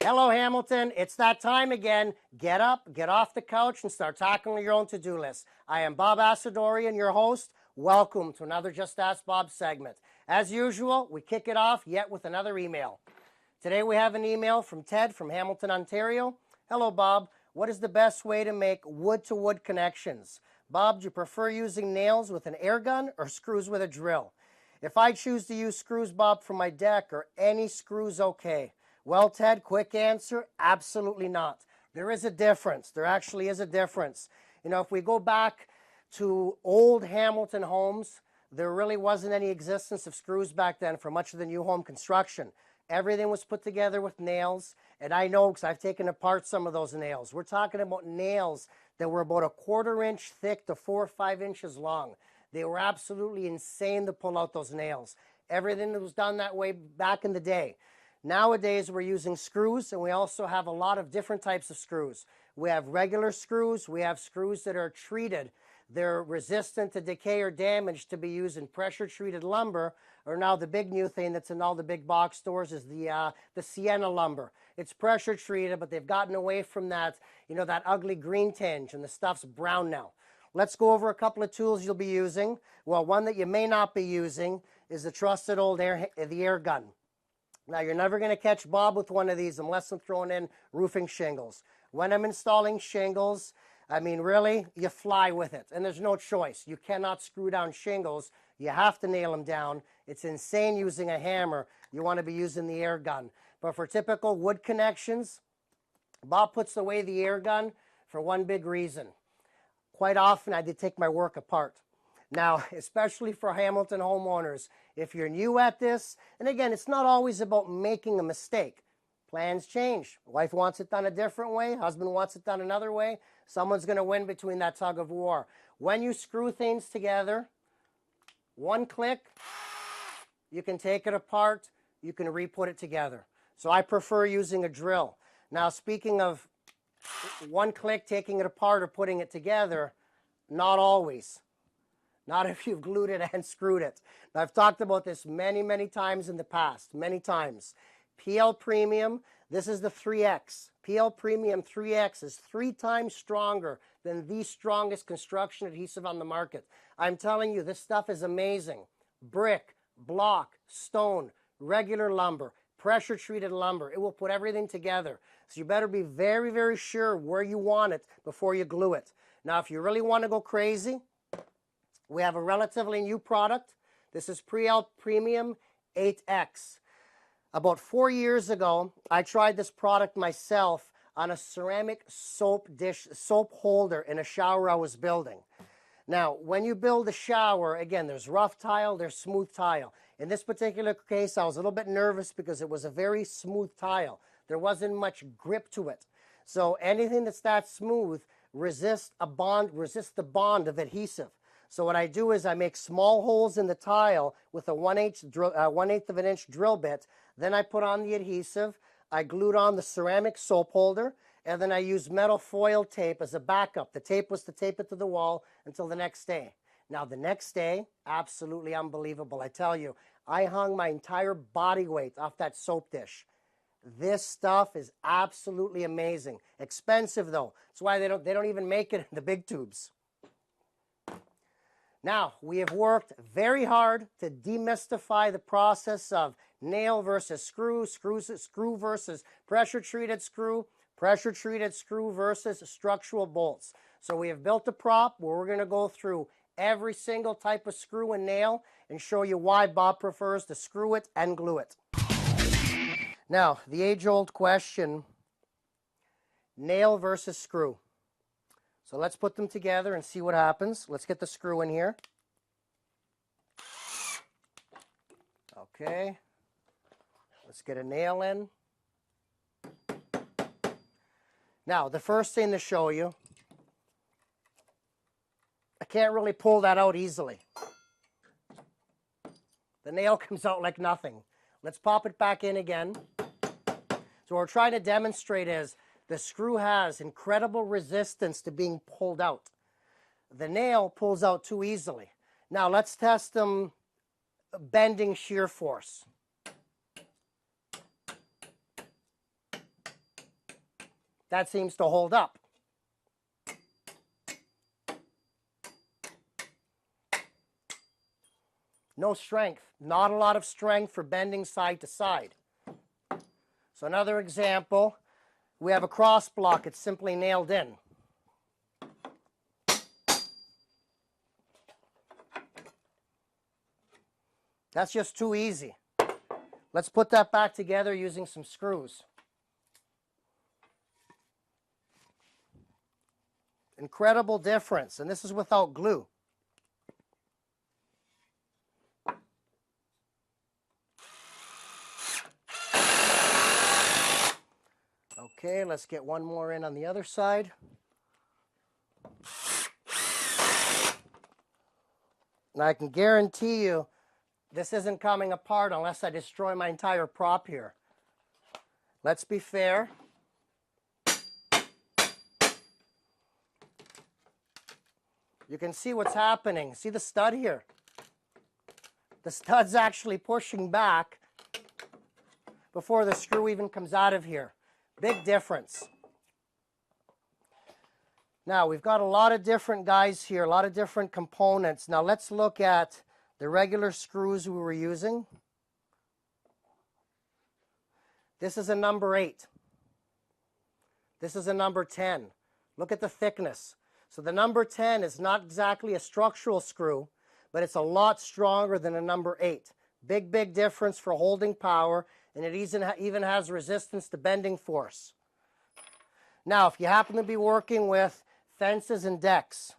Hello, Hamilton. It's that time again. Get up, get off the couch, and start tackling your own to-do list. I am Bob Assadourian, your host. Welcome to another Just Ask Bob segment. As usual, we kick it off yet with another email. Today we have an email from Ted from Hamilton, Ontario. Hello, Bob. What is the best way to make wood-to-wood connections? Bob, do you prefer using nails with an air gun or screws with a drill? If I choose to use screws, Bob, for my deck, are any screws okay? Well, Ted, quick answer, absolutely not. There is a difference. There actually is a difference. You know, if we go back to old Hamilton homes, there really wasn't any existence of screws back then for much of the new home construction. Everything was put together with nails, and I know because I've taken apart some of those nails. We're talking about nails that were about 1/4 inch thick to 4 or 5 inches long. They were absolutely insane to pull out those nails. Everything that was done that way back in the day. Nowadays, we're using screws, and we also have a lot of different types of screws. We have regular screws. We have screws that are treated. They're resistant to decay or damage to be used in pressure-treated lumber, or now the big new thing that's in all the big box stores is the sienna lumber. It's pressure-treated, but they've gotten away from that, that ugly green tinge, and the stuff's brown now. Let's go over a couple of tools you'll be using. Well, one that you may not be using is the trusted old air gun. Now, you're never going to catch Bob with one of these unless I'm throwing in roofing shingles. When I'm installing shingles, I mean, really, you fly with it, and there's no choice. You cannot screw down shingles. You have to nail them down. It's insane using a hammer. You want to be using the air gun. But for typical wood connections, Bob puts away the air gun for one big reason. Quite often, I did take my work apart. Now, especially for Hamilton homeowners, if you're new at this, and again, it's not always about making a mistake. Plans change. Wife wants it done a different way. Husband wants it done another way. Someone's going to win between that tug of war. When you screw things together, one click, you can take it apart. You can re-put it together. So I prefer using a drill. Now, speaking of one click, taking it apart or putting it together, not always. Not if you've glued it and screwed it. Now, I've talked about this many, many times in the past, many times. PL Premium, this is the 3X. PL Premium 3X is 3 times stronger than the strongest construction adhesive on the market. I'm telling you, this stuff is amazing. Brick, block, stone, regular lumber, pressure-treated lumber. It will put everything together. So you better be very, very sure where you want it before you glue it. Now, if you really want to go crazy, we have a relatively new product. This is PL Premium 8X. About 4 years ago, I tried this product myself on a ceramic soap holder in a shower I was building. Now, when you build a shower, again, there's rough tile, there's smooth tile. In this particular case, I was a little bit nervous because it was a very smooth tile. There wasn't much grip to it. So anything that's that smooth resists the bond of adhesive. So what I do is I make small holes in the tile with a 1/8 of an inch drill bit. Then I put on the adhesive. I glued on the ceramic soap holder, and then I used metal foil tape as a backup. The tape was to tape it to the wall until the next day. Now, the next day, absolutely unbelievable. I tell you, I hung my entire body weight off that soap dish. This stuff is absolutely amazing. Expensive, though. That's why they don't even make it in the big tubes. Now, we have worked very hard to demystify the process of nail versus screw, screw versus pressure-treated screw versus structural bolts. So we have built a prop where we're going to go through every single type of screw and nail and show you why Bob prefers to screw it and glue it. Now, the age-old question, nail versus screw. So let's put them together and see what happens. Let's get the screw in here. Okay. Let's get a nail in. Now, the first thing to show you, I can't really pull that out easily. The nail comes out like nothing. Let's pop it back in again. So what we're trying to demonstrate is the screw has incredible resistance to being pulled out. The nail pulls out too easily. Now let's test them bending shear force. that seems to hold up. No strength, not a lot of strength for bending side to side. So another example, we have a cross block, it's simply nailed in. That's just too easy. Let's put that back together using some screws. Incredible difference, and this is without glue. Okay, let's get one more in on the other side. And I can guarantee you this isn't coming apart unless I destroy my entire prop here. Let's be fair. You can see what's happening. See the stud here? The stud's actually pushing back before the screw even comes out of here. Big difference. Now, we've got a lot of different guys here, a lot of different components. Now, let's look at the regular screws we were using. This is a number 8. This is a number 10. Look at the thickness. So the number 10 is not exactly a structural screw, but it's a lot stronger than a number 8. Big, big difference for holding power, and it even has resistance to bending force. Now, if you happen to be working with fences and decks,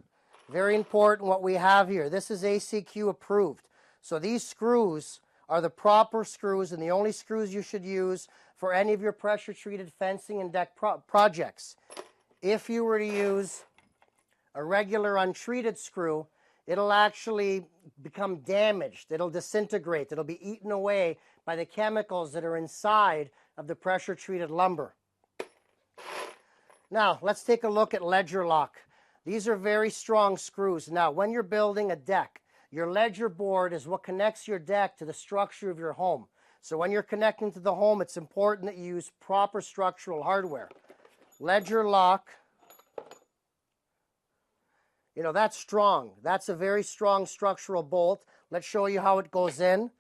very important what we have here. This is ACQ approved. So these screws are the proper screws and the only screws you should use for any of your pressure-treated fencing and deck projects. If you were to use a regular untreated screw, it'll actually become damaged. It'll disintegrate. It'll be eaten away by the chemicals that are inside of the pressure-treated lumber. Now, let's take a look at ledger lock. These are very strong screws. Now, when you're building a deck, your ledger board is what connects your deck to the structure of your home. So when you're connecting to the home, it's important that you use proper structural hardware. Ledger lock, you know, that's strong. That's a very strong structural bolt. Let's show you how it goes in.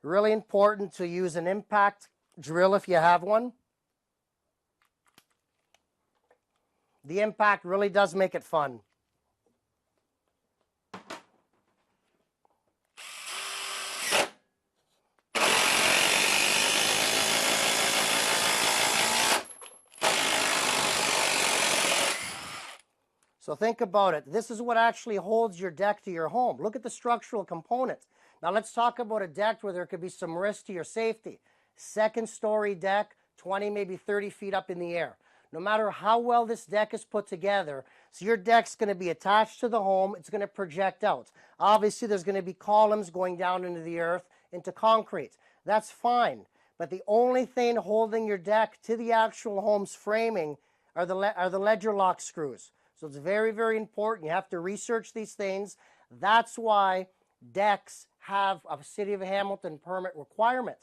Really important to use an impact drill if you have one. The impact really does make it fun. So think about it. This is what actually holds your deck to your home. Look at the structural components. Now let's talk about a deck where there could be some risk to your safety. Second story deck, 20, maybe 30 feet up in the air. No matter how well this deck is put together, so your deck's going to be attached to the home, it's going to project out. Obviously, there's going to be columns going down into the earth, into concrete. That's fine. But the only thing holding your deck to the actual home's framing are the ledger lock screws. So it's very, very important. You have to research these things. That's why decks have a City of Hamilton permit requirement.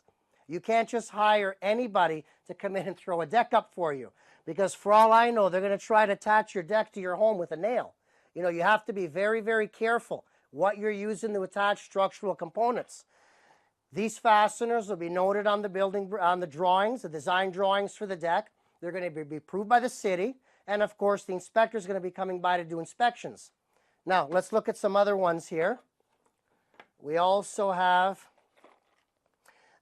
You can't just hire anybody to come in and throw a deck up for you, because for all I know, they're going to try to attach your deck to your home with a nail. You know, you have to be very, very careful what you're using to attach structural components. These fasteners will be noted on the drawings, the design drawings for the deck. They're going to be approved by the city. And of course, the inspector is going to be coming by to do inspections. Now, let's look at some other ones here. We also have,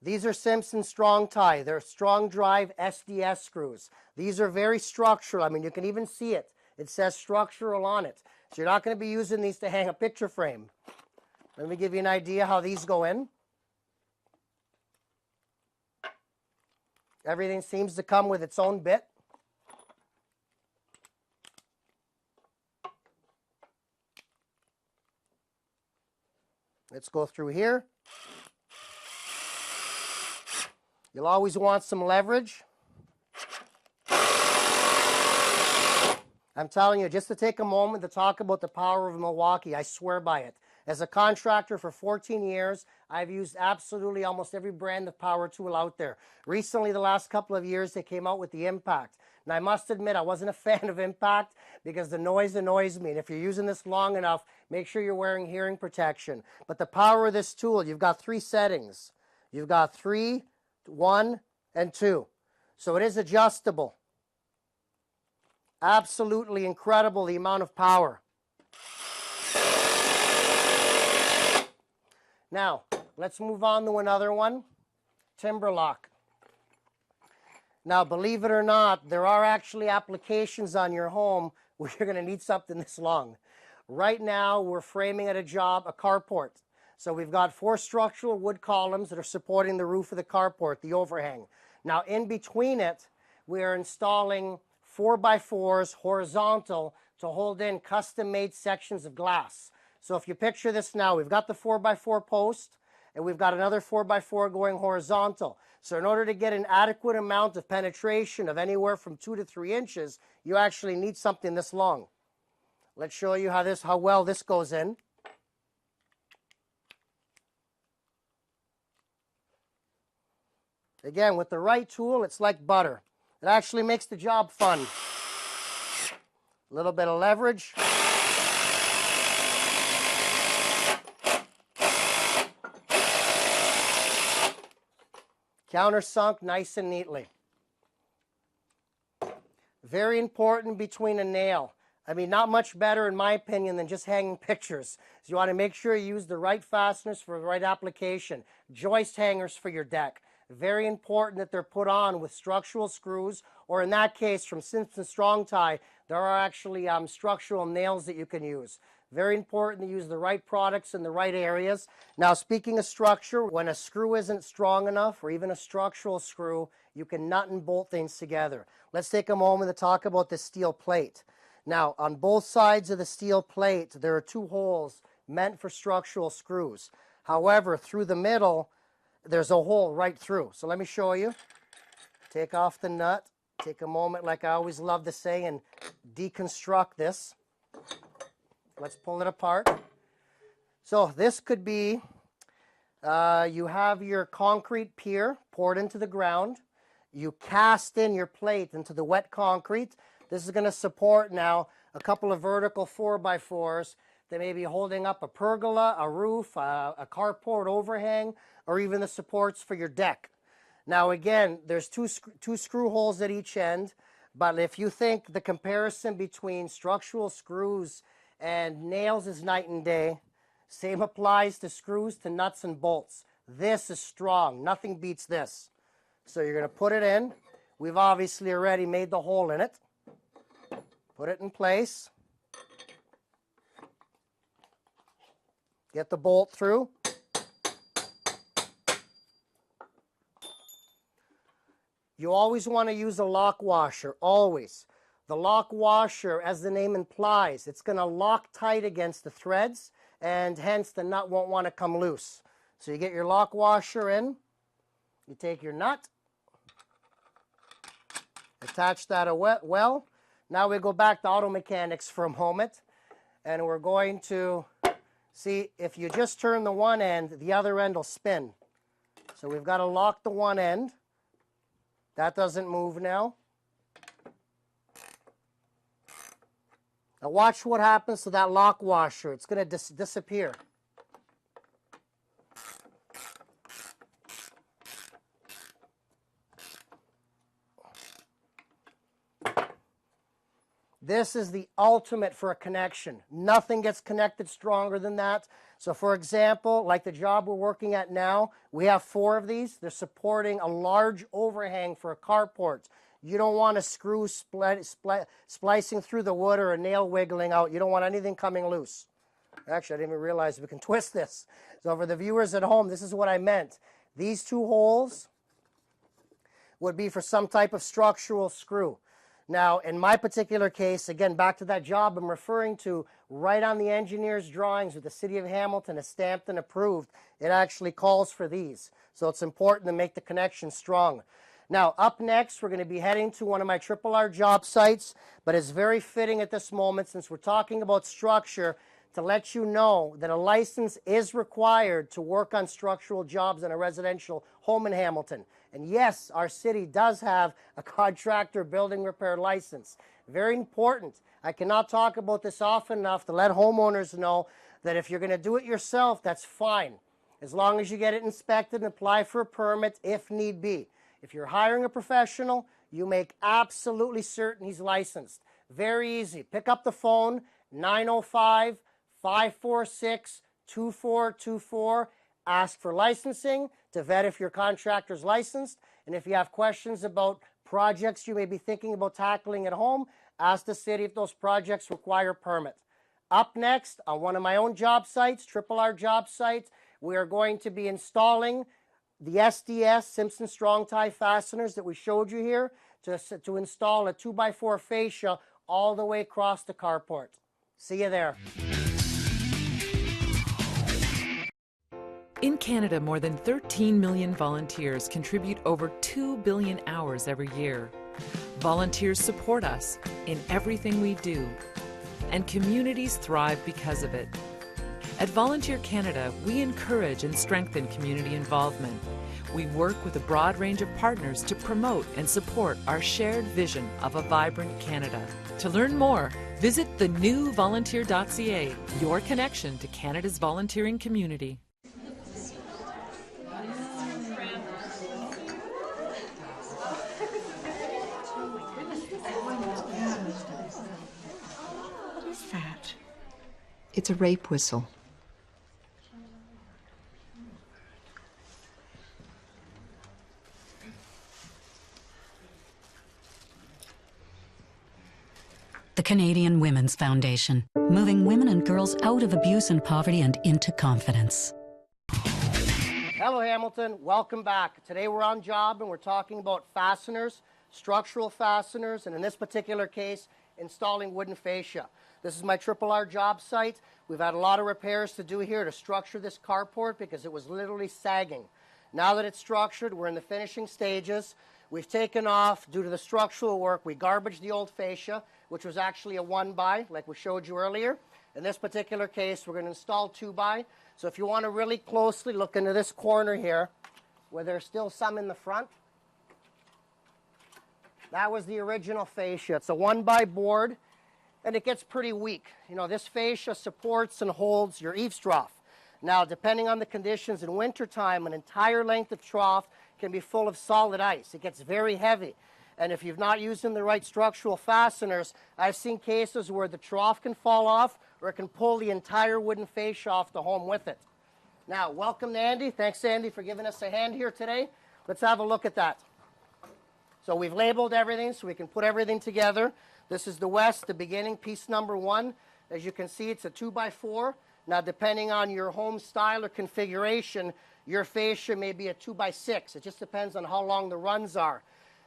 these are Simpson Strong Tie. They're strong drive SDS screws. These are very structural. I mean, you can even see it. It says structural on it. So you're not going to be using these to hang a picture frame. Let me give you an idea how these go in. Everything seems to come with its own bit. Let's go through here. You'll always want some leverage. I'm telling you, just to take a moment to talk about the power of Milwaukee, I swear by it. As a contractor for 14 years, I've used absolutely almost every brand of power tool out there. Recently, the last couple of years, they came out with the Impact. And I must admit, I wasn't a fan of Impact because the noise annoys me. And if you're using this long enough, make sure you're wearing hearing protection. But the power of this tool, you've got 3 settings. You've got 3, 1, and 2. So it is adjustable. Absolutely incredible, the amount of power. Now, let's move on to another one, timber lock. Now, believe it or not, there are actually applications on your home where you're going to need something this long. Right now, we're framing at a job a carport. So we've got 4 structural wood columns that are supporting the roof of the carport, the overhang. Now, in between it, we are installing 4x4s horizontal to hold in custom-made sections of glass. So if you picture this now, we've got the 4x4 post, and we've got another 4x4 going horizontal. So in order to get an adequate amount of penetration of anywhere from 2 to 3 inches, you actually need something this long. Let's show you how well this goes in. Again, with the right tool, it's like butter. It actually makes the job fun. A little bit of leverage. Countersunk nice and neatly. Very important between a nail. I mean, not much better in my opinion than just hanging pictures. So you want to make sure you use the right fasteners for the right application. Joist hangers for your deck. Very important that they're put on with structural screws, or in that case, from Simpson Strong Tie, there are actually structural nails that you can use. Very important to use the right products in the right areas. Now, speaking of structure, when a screw isn't strong enough, or even a structural screw, you can nut and bolt things together. Let's take a moment to talk about the steel plate. Now, on both sides of the steel plate, there are 2 holes meant for structural screws. However, through the middle, there's a hole right through. So let me show you. Take off the nut. Take a moment, like I always love to say, and deconstruct this. Let's pull it apart. So this could be, you have your concrete pier poured into the ground. You cast in your plate into the wet concrete. This is going to support now a couple of vertical 4x4s that may be holding up a pergola, a roof, a carport overhang, or even the supports for your deck. Now again, there's two screw holes at each end, but if you think the comparison between structural screws and nails is night and day, same applies to screws, to nuts and bolts. This is strong. Nothing beats this. So you're going to put it in. We've obviously already made the hole in it. Put it in place. Get the bolt through. You always want to use a lock washer, always. The lock washer, as the name implies, it's going to lock tight against the threads, and hence the nut won't want to come loose. So you get your lock washer in, you take your nut, attach that well. Now we go back to auto mechanics for a moment, and we're going to see if you just turn the one end, the other end will spin. So we've got to lock the one end. That doesn't move now. Now watch what happens to that lock washer. It's going to disappear. This is the ultimate for a connection. Nothing gets connected stronger than that. So for example, like the job we're working at now, we have 4 of these. They're supporting a large overhang for a carport. You don't want a screw splicing through the wood or a nail wiggling out. You don't want anything coming loose. Actually, I didn't even realize we can twist this. So for the viewers at home, this is what I meant. These 2 holes would be for some type of structural screw. Now, in my particular case, again, back to that job I'm referring to, right on the engineer's drawings with the City of Hamilton is stamped and approved, it actually calls for these. So it's important to make the connection strong. Now, up next, we're going to be heading to one of my R job sites, but it's very fitting at this moment, since we're talking about structure, to let you know that a license is required to work on structural jobs in a residential home in Hamilton. And yes, our city does have a contractor building repair license. Very important. I cannot talk about this often enough to let homeowners know that if you're going to do it yourself, that's fine, as long as you get it inspected and apply for a permit if need be. If you're hiring a professional, you make absolutely certain he's licensed. Very easy. Pick up the phone, 905-546-2424. Ask for licensing to vet if your contractor's licensed. And if you have questions about projects you may be thinking about tackling at home, ask the city if those projects require permit. Up next, on one of my own job sites, Triple R job site, we are going to be installing the SDS Simpson Strong Tie fasteners that we showed you here to install a 2x4 fascia all the way across the carport. See you there. In Canada, more than 13 million volunteers contribute over 2 billion hours every year. Volunteers support us in everything we do, and communities thrive because of it. At Volunteer Canada, we encourage and strengthen community involvement. We work with a broad range of partners to promote and support our shared vision of a vibrant Canada. To learn more, visit thenewvolunteer.ca, your connection to Canada's volunteering community. What is that? It's a rape whistle. The Canadian Women's Foundation, moving women and girls out of abuse and poverty and into confidence. Hello, Hamilton. Welcome back. Today we're on job and we're talking about fasteners, structural fasteners, and in this particular case, installing wooden fascia. This is my Triple R job site. We've had a lot of repairs to do here to structure this carport because it was literally sagging. Now that it's structured, we're in the finishing stages. We've taken off, due to the structural work, we garbaged the old fascia, which was actually a 1x, like we showed you earlier. In this particular case, we're going to install 2x. So if you want to really closely look into this corner here, where there's still some in the front, that was the original fascia. It's a 1x board, and it gets pretty weak. You know, this fascia supports and holds your eaves trough. Now, depending on the conditions in wintertime, an entire length of trough can be full of solid ice. It gets very heavy. And if you've not using the right structural fasteners, I've seen cases where the trough can fall off or it can pull the entire wooden fascia off the home with it. Now, welcome to Andy. Thanks, Andy, for giving us a hand here today. Let's have a look at that. So we've labeled everything so we can put everything together. This is the west, the beginning, piece number 1. As you can see, it's a 2x4. Now, depending on your home style or configuration, your fascia may be a 2x6. It just depends on how long the runs are.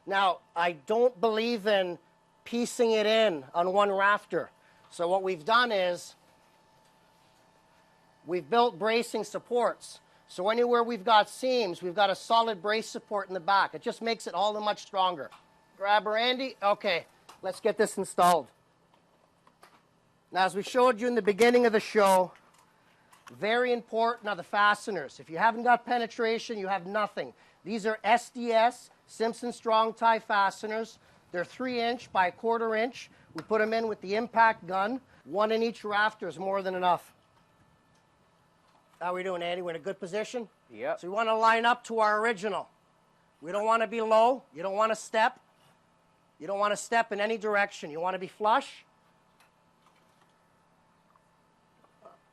Now, I don't believe in piecing it in on one rafter. So what we've done is we've built bracing supports. So anywhere we've got seams, we've got a solid brace support in the back. It just makes it all the much stronger. Grab her, Andy. Okay, let's get this installed. Now, as we showed you in the beginning of the show, very important are the fasteners. If you haven't got penetration, you have nothing. These are SDS Simpson Strong Tie fasteners. They're 3" by 1/4 inch. We put them in with the impact gun. 1 in each rafter is more than enough. How are we doing, Andy? We're in a good position? Yep. So we want to line up to our original. We don't want to be low. You don't want to step. You don't want to step in any direction. You want to be flush.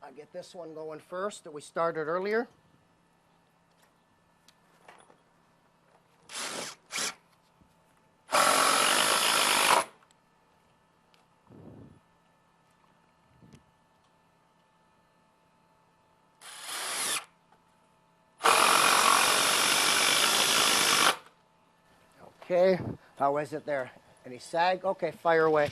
I get this one going first that we started earlier. Okay, how is it there? Any sag? Okay, fire away.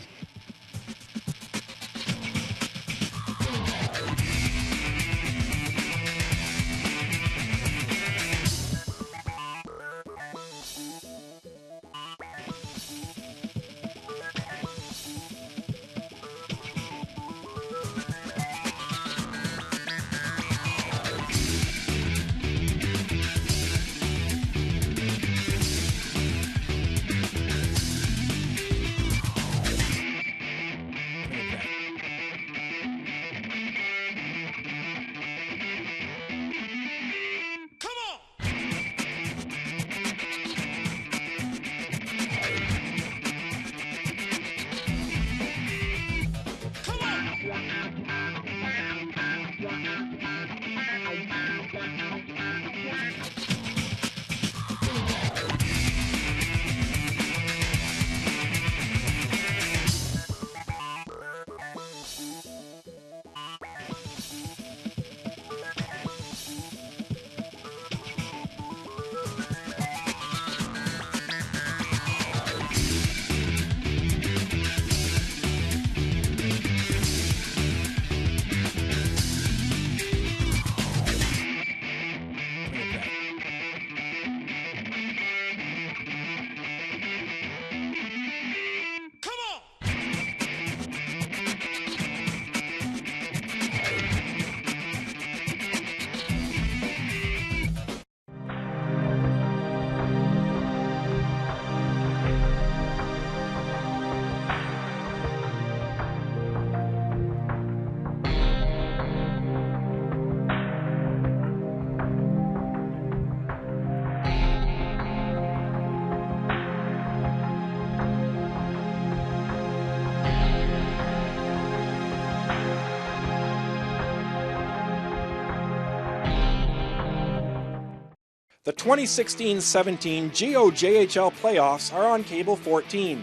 The 2016-17 GOJHL playoffs are on Cable 14.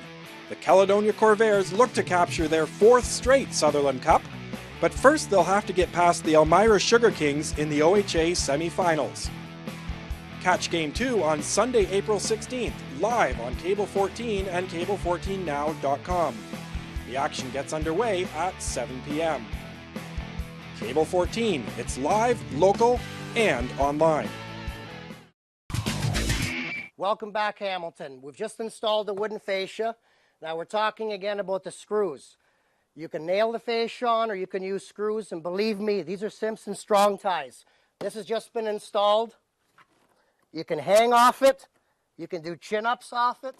The Caledonia Corvairs look to capture their 4th straight Sutherland Cup, but first they'll have to get past the Elmira Sugar Kings in the OHA semi-finals. Catch Game 2 on Sunday, April 16th, live on Cable 14 and cable14now.com. The action gets underway at 7 p.m. Cable 14, it's live, local, and online. Welcome back, Hamilton. We've just installed the wooden fascia. Now we're talking again about the screws. You can nail the fascia on or you can use screws, and believe me, these are Simpson strong ties. This has just been installed. You can hang off it. You can do chin-ups off it.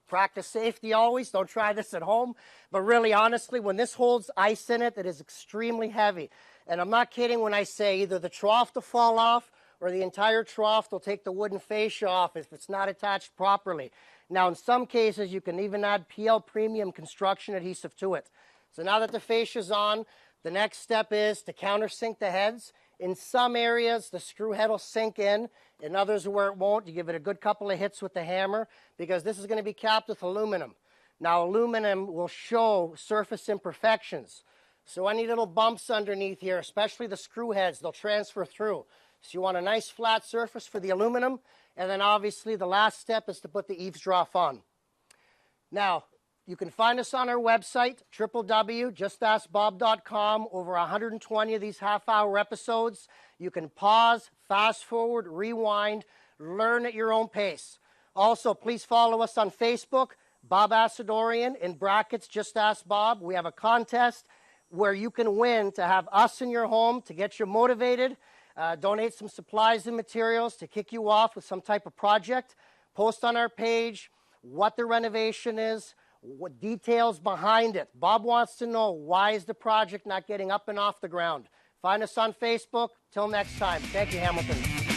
Practice safety always. Don't try this at home. But really, honestly, when this holds ice in it, it is extremely heavy. And I'm not kidding when I say either the trough will fall off or the entire trough will take the wooden fascia off if it's not attached properly. Now, in some cases, you can even add PL Premium construction adhesive to it. So now that the fascia's on, the next step is to countersink the heads. In some areas, the screw head will sink in. In others where it won't, you give it a good couple of hits with the hammer, because this is going to be capped with aluminum. Now, aluminum will show surface imperfections. So any little bumps underneath here, especially the screw heads, they'll transfer through. So you want a nice flat surface for the aluminum. And then obviously the last step is to put the eaves trough on. Now, you can find us on our website, www.justaskbob.com. Over 120 of these half-hour episodes. You can pause, fast forward, rewind, learn at your own pace. Also, please follow us on Facebook, Bob Assadourian, in brackets, Just Ask Bob. We have a contest where you can win to have us in your home to get you motivated. Donate some supplies and materials to kick you off with some type of project. Post on our page what the renovation is, what details behind it. Bob wants to know, why is the project not getting up and off the ground? Find us on Facebook. Till next time. Thank you, Hamilton.